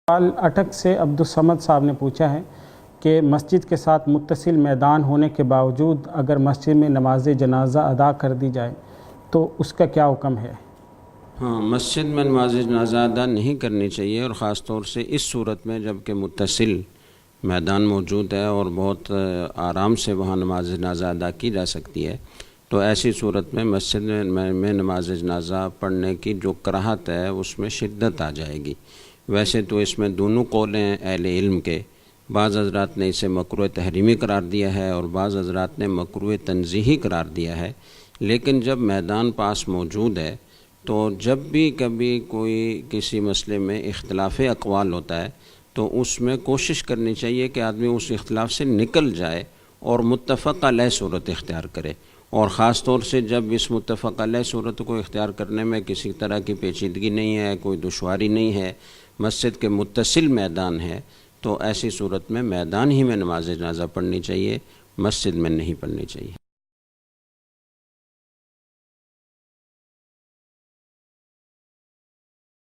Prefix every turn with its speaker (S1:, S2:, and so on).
S1: سوال اٹک سے عبدالصمد صاحب نے پوچھا ہے کہ مسجد کے ساتھ متصل میدان ہونے کے باوجود اگر مسجد میں نماز جنازہ ادا کر دی جائے تو اس کا کیا حکم ہے؟
S2: ہاں، مسجد میں نماز جنازہ ادا نہیں کرنی چاہیے، اور خاص طور سے اس صورت میں جب کہ متصل میدان موجود ہے اور بہت آرام سے وہاں نماز جنازہ ادا کی جا سکتی ہے، تو ایسی صورت میں مسجد میں نماز جنازہ پڑھنے کی جو کراہت ہے اس میں شدت آ جائے گی۔ ویسے تو اس میں دونوں قول ہیں اہل علم کے، بعض حضرات نے اسے مکروہ تحریمی قرار دیا ہے اور بعض حضرات نے مکروہ تنزیہی قرار دیا ہے، لیکن جب میدان پاس موجود ہے تو جب بھی کبھی کوئی کسی مسئلے میں اختلاف اقوال ہوتا ہے تو اس میں کوشش کرنی چاہیے کہ آدمی اس اختلاف سے نکل جائے اور متفق علیہ صورت اختیار کرے، اور خاص طور سے جب اس متفق علیہ صورت کو اختیار کرنے میں کسی طرح کی پیچیدگی نہیں ہے، کوئی دشواری نہیں ہے، مسجد کے متصل میدان ہے، تو ایسی صورت میں میدان ہی میں نماز جنازہ پڑھنی چاہیے، مسجد میں نہیں پڑھنی چاہیے۔